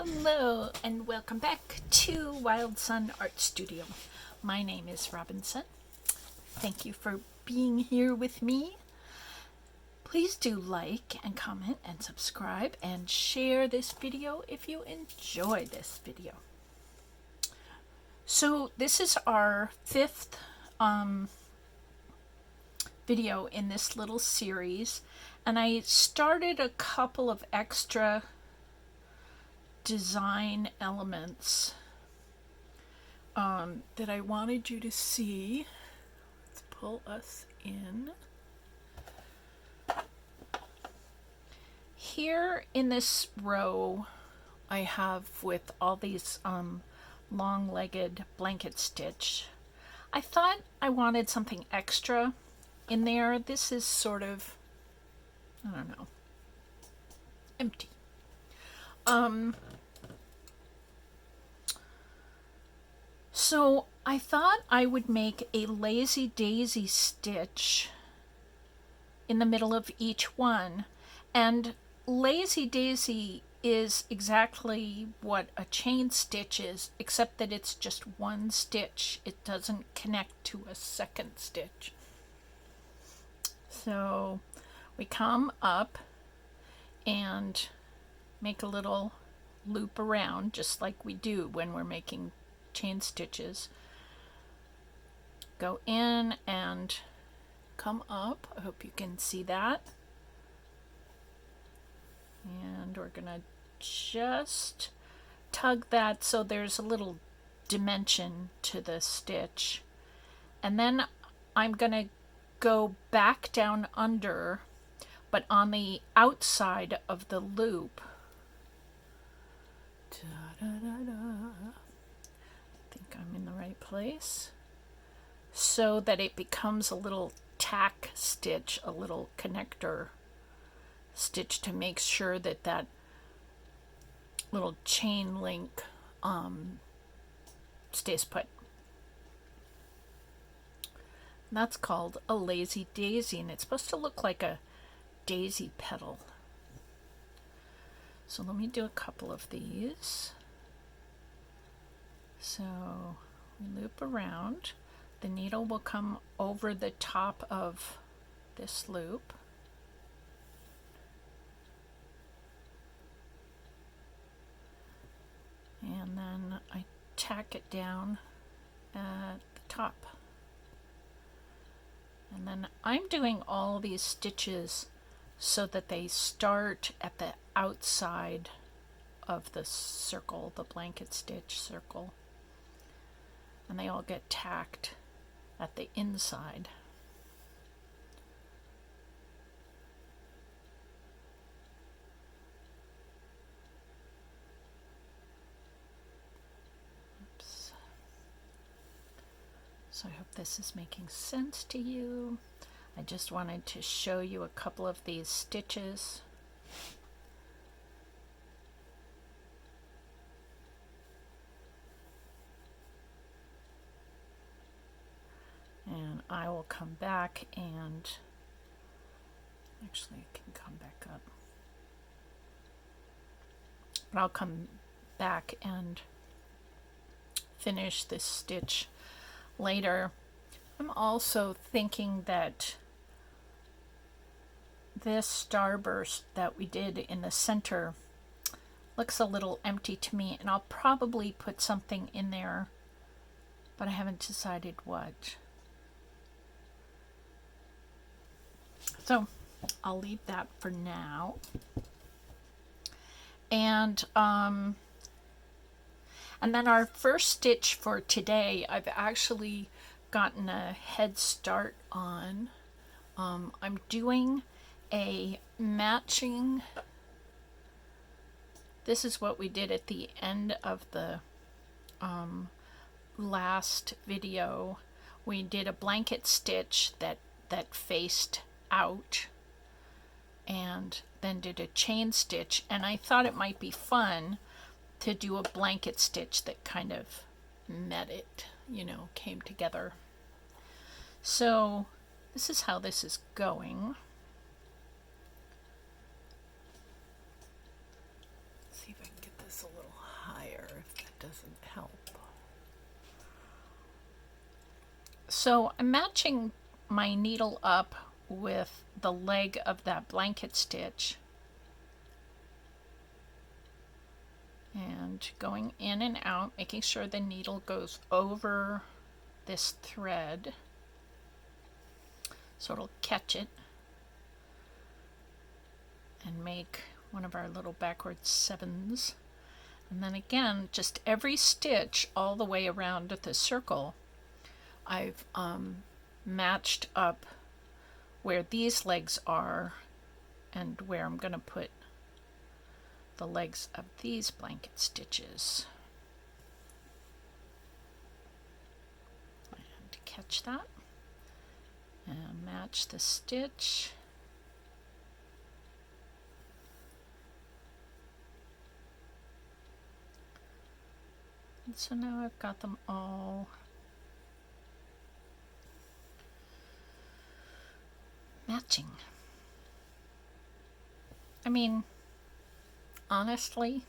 Hello and welcome back to Wild Sun Art Studio. My name is Robinsunne. Thank you for being here with me. Please do like and comment and subscribe and share this video if you enjoy this video. So this is our fifth video in this little series, and I started a couple of extra design elements that I wanted you to see. Let's pull us in. Here in this row I have with all these long-legged blanket stitch. I thought I wanted something extra in there. This is sort of, I don't know, empty. So I thought I would make a lazy daisy stitch in the middle of each one, and lazy daisy is exactly what a chain stitch is, except that it's just one stitch. It doesn't connect to a second stitch. So we come up and make a little loop around, just like we do when we're making chain stitches. Go in and come up. I hope you can see that. And we're gonna just tug that so there's a little dimension to the stitch. And then I'm gonna go back down under, but on the outside of the loop. I think I'm in the right place, so that it becomes a little tack stitch, a little connector stitch to make sure that that little chain link stays put. And that's called a lazy daisy, and it's supposed to look like a daisy petal. So let me do a couple of these. So we loop around. The needle will come over the top of this loop. And then I tack it down at the top. And then I'm doing all these stitches so that they start at the outside of the circle, the blanket stitch circle, and they all get tacked at the inside. Oops. So I hope this is making sense to you. I just wanted to show you a couple of these stitches. And I will come back and actually I can come back up. But I'll come back and finish this stitch later. I'm also thinking that this starburst that we did in the center looks a little empty to me, and I'll probably put something in there, but I haven't decided what. So I'll leave that for now. And then our first stitch for today, I've actually gotten a head start on. I'm doing a matching. This is what we did at the end of the last video. We did a blanket stitch that faced out, and then did a chain stitch, and I thought it might be fun to do a blanket stitch that kind of met it, you know, came together. So this is how this is going. See if I can get this a little doesn't help. So I'm matching my needle up with the leg of that blanket stitch and going in and out, making sure the needle goes over this thread so it'll catch it and make one of our little backward sevens. And then again, just every stitch all the way around the circle, I've matched up where these legs are and where I'm going to put the legs of these blanket stitches. And catch that and match the stitch. And so now I've got them all matching. I mean, honestly,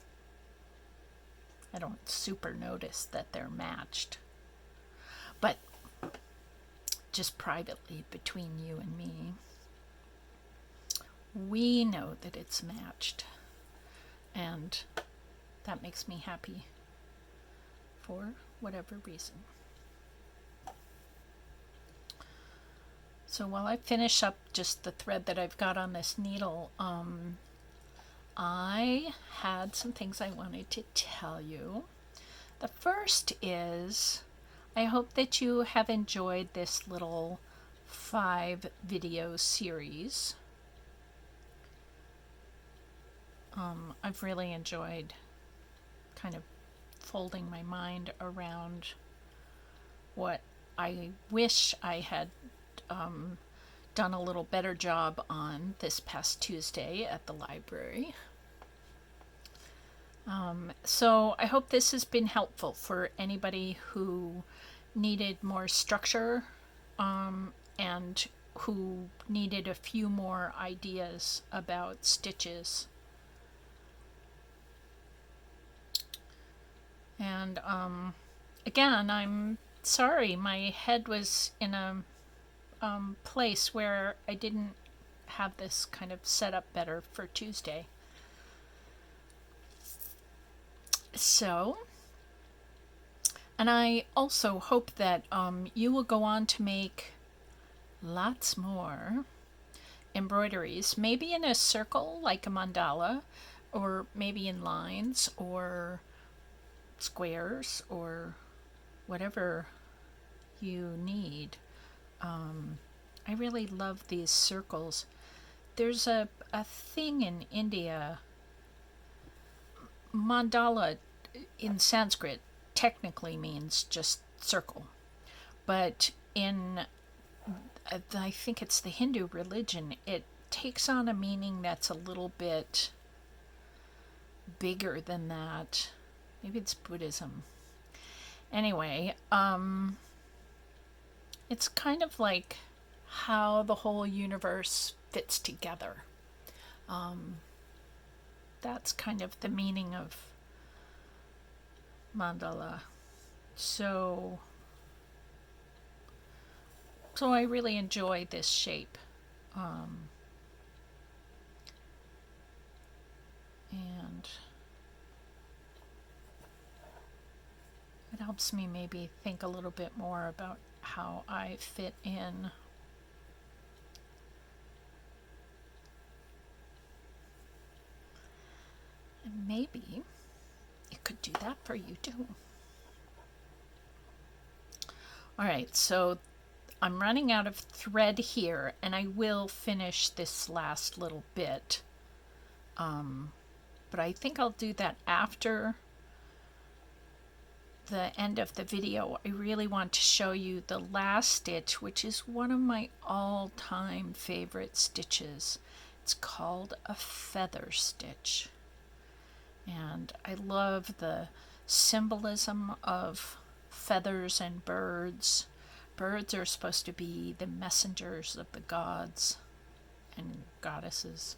I don't super notice that they're matched. But just privately between you and me, we know that it's matched. And that makes me happy for whatever reason. So while I finish up just the thread that I've got on this needle, I had some things I wanted to tell you. The first is, I hope that you have enjoyed this little 5 video series. I've really enjoyed kind of folding my mind around what I wish I had done a little better job on this past Tuesday at the library. So I hope this has been helpful for anybody who needed more structure and who needed a few more ideas about stitches. And again, I'm sorry my head was in a place where I didn't have this kind of set up better for Tuesday. So, and I also hope that you will go on to make lots more embroideries, maybe in a circle like a mandala, or maybe in lines or squares or whatever you need. I really love these circles. There's a thing in India, mandala in Sanskrit technically means just circle, but in I think it's the Hindu religion, it takes on a meaning that's a little bit bigger than that. Maybe it's Buddhism. Anyway, it's kind of like how the whole universe fits together. That's kind of the meaning of mandala. So I really enjoy this shape. And it helps me maybe think a little bit more about how I fit in. And maybe it could do that for you too. All right, so I'm running out of thread here, and I will finish this last little bit. But I think I'll do that after the end of the video. I really want to show you the last stitch, which is one of my all-time favorite stitches. It's called a feather stitch. And I love the symbolism of feathers and birds. Birds are supposed to be the messengers of the gods and goddesses.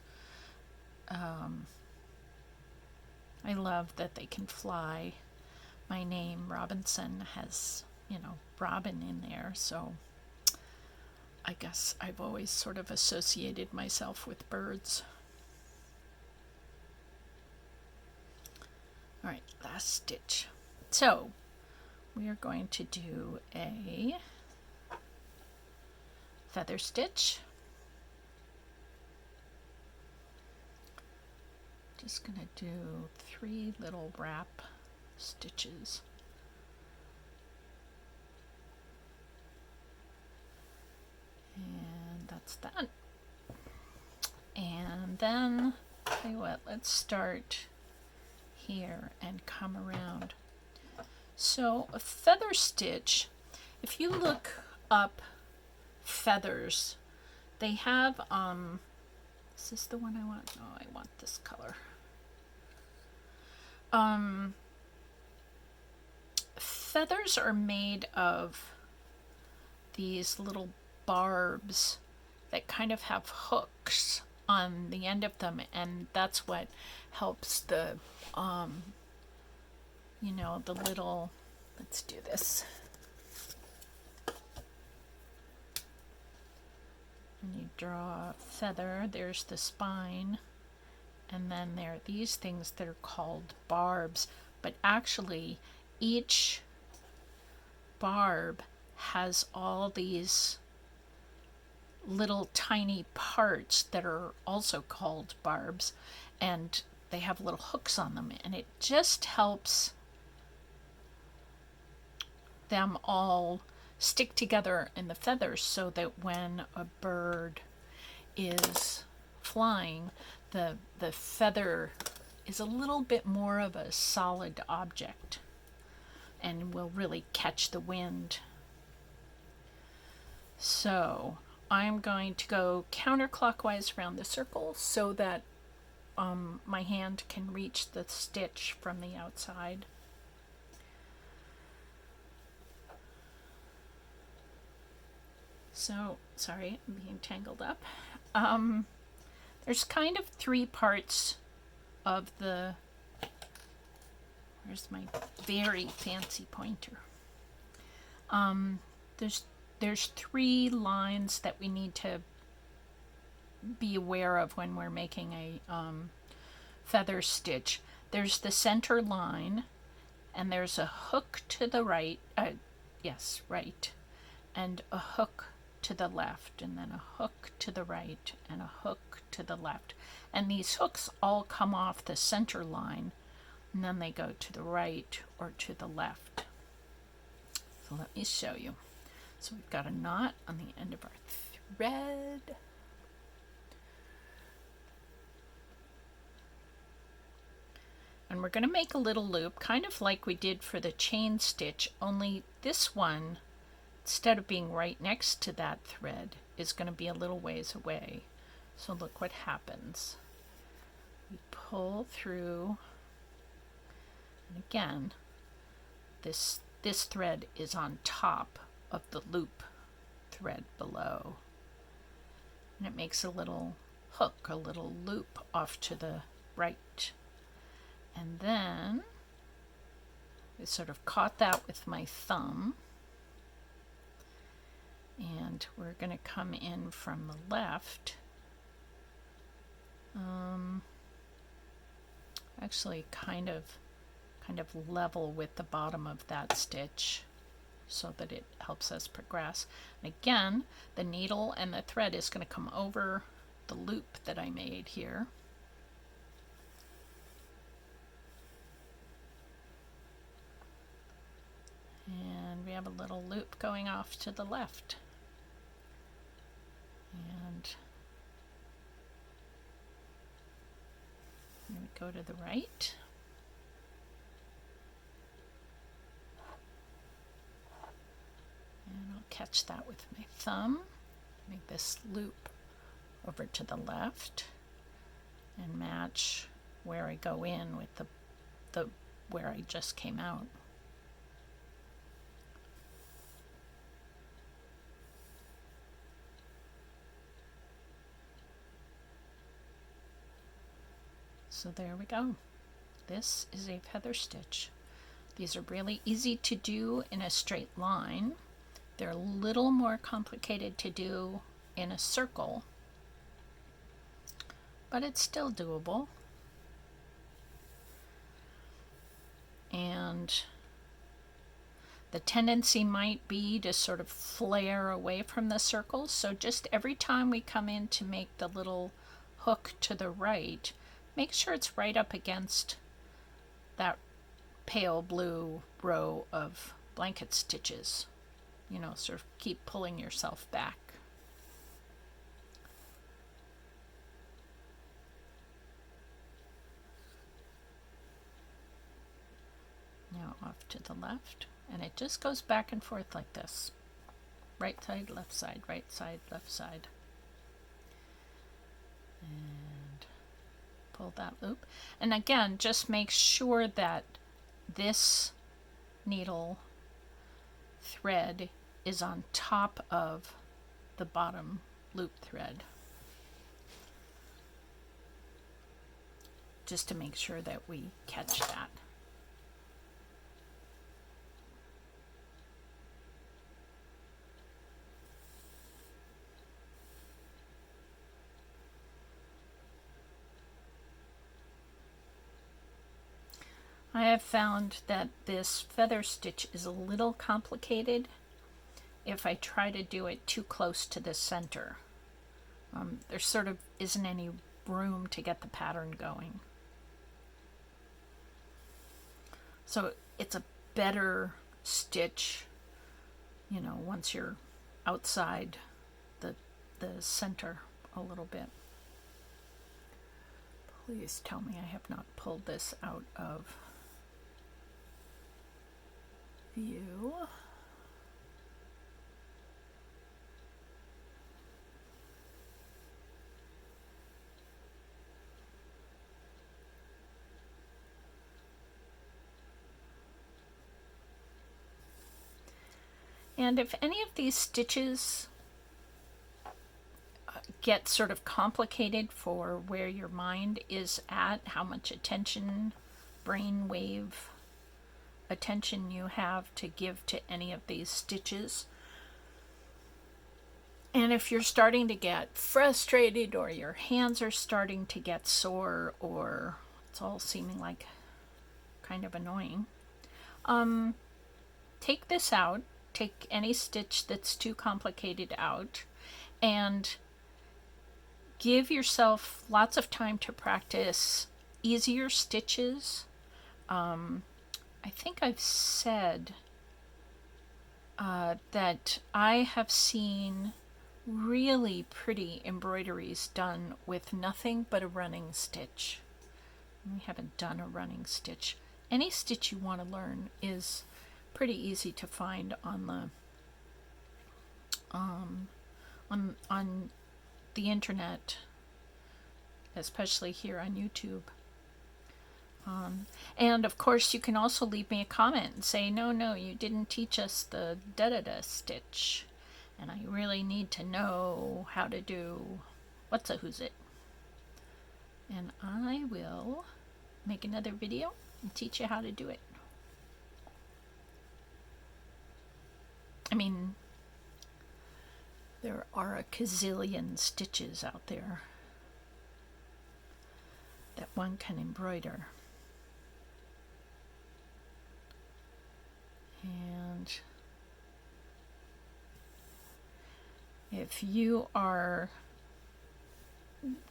I love that they can fly, my name, Robinsunne, has, Robin in there, so I guess I've always sort of associated myself with birds. All right, last stitch. So we are going to do a feather stitch. Just going to do 3 little wrap stitches. And that's that. And then, tell you what, let's start here and come around. So a feather stitch, if you look up feathers, they have, is this the one I want? No, I want this color. Feathers are made of these little barbs that kind of have hooks on the end of them, and that's what helps the the little, let's do this. And you draw a feather, there's the spine, and then there are these things that are called barbs, but actually each barb has all these little tiny parts that are also called barbs, and they have little hooks on them, and it just helps them all stick together in the feathers so that when a bird is flying, the feather is a little bit more of a solid object and will really catch the wind. So I'm going to go counterclockwise around the circle so that my hand can reach the stitch from the outside. So, sorry, I'm being tangled up. There's kind of 3 parts of the, where's my very fancy pointer? There's 3 lines that we need to be aware of when we're making a feather stitch. There's the center line, and there's a hook to the right, right, and a hook to the left, and then a hook to the right, and a hook to the left. And these hooks all come off the center line, and then they go to the right or to the left. So let me show you. So we've got a knot on the end of our thread. And we're going to make a little loop, kind of like we did for the chain stitch, only this one, instead of being right next to that thread, is going to be a little ways away. So look what happens. We pull through, and again, this thread is on top of the loop thread below. And it makes a little hook, a little loop off to the right. And then I sort of caught that with my thumb. And we're going to come in from the left. Actually kind of level with the bottom of that stitch so that it helps us progress. And again, the needle and the thread is going to come over the loop that I made here. And we have a little loop going off to the left. And we go to the right. And I'll catch that with my thumb. Make this loop over to the left and match where I go in with the where I just came out. So there we go. This is a feather stitch. These are really easy to do in a straight line. They're a little more complicated to do in a circle, but it's still doable. And the tendency might be to sort of flare away from the circle. So just every time we come in to make the little hook to the right, make sure it's right up against that pale blue row of blanket stitches. You know, sort of keep pulling yourself back. Now off to the left, and it just goes back and forth like this. Right side, left side, right side, left side. And pull that loop. And again, just make sure that this needle thread is on top of the bottom loop thread, just to make sure that we catch that. I have found that this feather stitch is a little complicated if I try to do it too close to the center. There sort of isn't any room to get the pattern going. So it's a better stitch, you know, once you're outside the center a little bit. Please tell me I have not pulled this out of view. And if any of these stitches get sort of complicated for where your mind is at, how much attention, brainwave attention you have to give to any of these stitches, and if you're starting to get frustrated, or your hands are starting to get sore, or it's all seeming like kind of annoying, take this out. Take any stitch that's too complicated out, and give yourself lots of time to practice easier stitches. I think I've said that I have seen really pretty embroideries done with nothing but a running stitch. We haven't done a running stitch. Any stitch you want to learn is pretty easy to find on the on the internet, especially here on YouTube. And of course, you can also leave me a comment and say, no, you didn't teach us the da-da-da stitch, and I really need to know how to do what's a who's it. And I will make another video and teach you how to do it. I mean, there are a gazillion stitches out there that one can embroider. And if you are,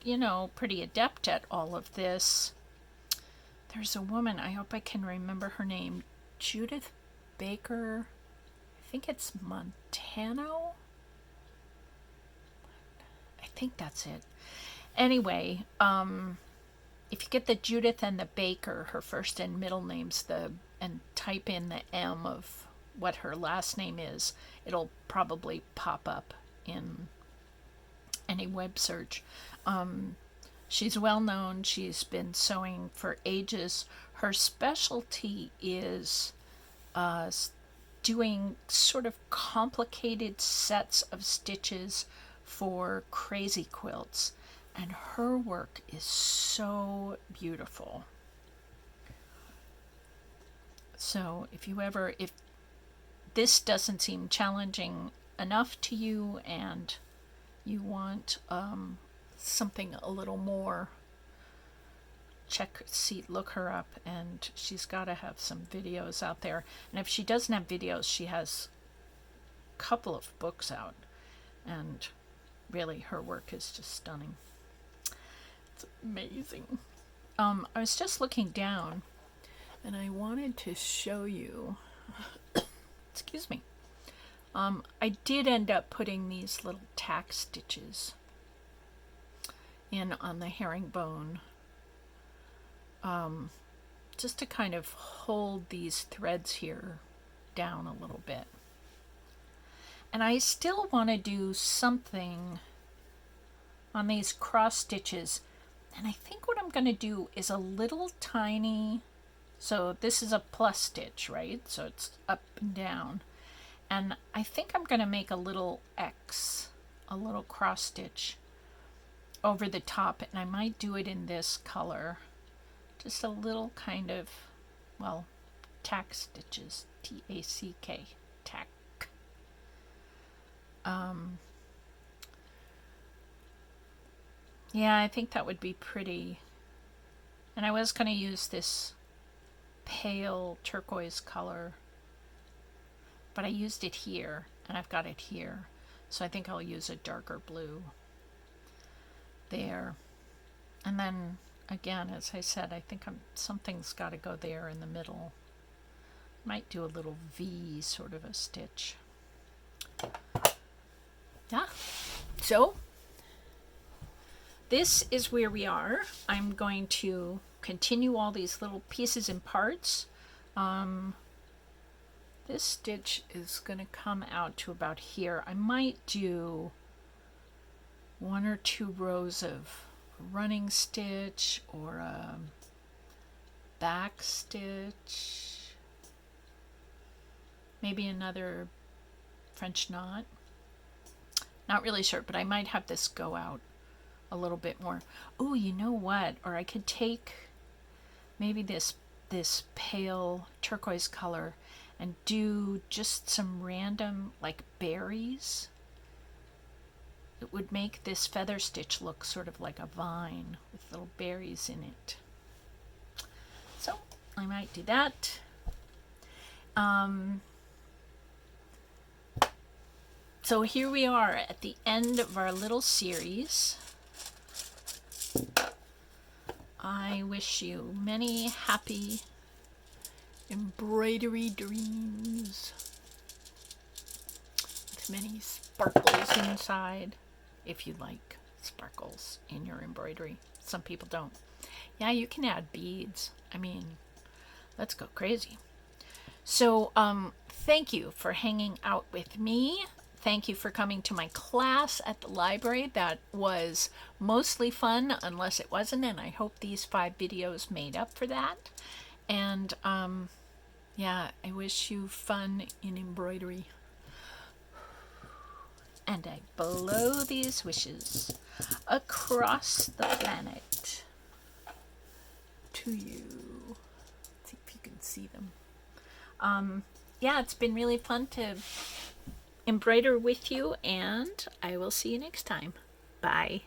you know, pretty adept at all of this, there's a woman, I hope I can remember her name, Judith Baker, I think it's Montano? I think that's it. Anyway, if you get the Judith and the Baker, her first and middle names, and type in the M of what her last name is, it'll probably pop up in any web search. She's well known. She's been sewing for ages. Her specialty is doing sort of complicated sets of stitches for crazy quilts, and her work is so beautiful. So if this doesn't seem challenging enough to you and you want something a little more, look her up, and she's got to have some videos out there. And if she doesn't have videos, she has a couple of books out, and really her work is just stunning. It's amazing. I was just looking down and I wanted to show you excuse me. I did end up putting these little tack stitches in on the herringbone, just to kind of hold these threads here down a little bit. And I still want to do something on these cross stitches, and I think what I'm going to do is a little tiny, so this is a plus stitch, right? So it's up and down. And I think I'm going to make a little X, a little cross stitch over the top, and I might do it in this color. Just a little kind of, well, tack stitches, T-A-C-K, tack. Yeah, I think that would be pretty. And I was going to use this pale turquoise color, but I used it here, and I've got it here. So I think I'll use a darker blue there. And then, again, as I said, I think something's got to go there in the middle. Might do a little V sort of a stitch. Yeah, so this is where we are. I'm going to continue all these little pieces and parts. This stitch is going to come out to about here. I might do 1 or 2 rows of running stitch or a back stitch, maybe another French knot. Not really sure, but I might have this go out a little bit more. Oh, you know what? Or I could take maybe this pale turquoise color and do just some random like berries. It would make this feather stitch look sort of like a vine with little berries in it. So I might do that. So here we are at the end of our little series. I wish you many happy embroidery dreams with many sparkles inside, if you like sparkles in your embroidery. Some people don't. Yeah, you can add beads. I mean, let's go crazy. So thank you for hanging out with me. Thank you for coming to my class at the library. That was mostly fun, unless it wasn't, and I hope these 5 videos made up for that. And yeah, I wish you fun in embroidery. And I blow these wishes across the planet to you. Let's see if you can see them. Yeah, it's been really fun to embroider with you, and I will see you next time. Bye.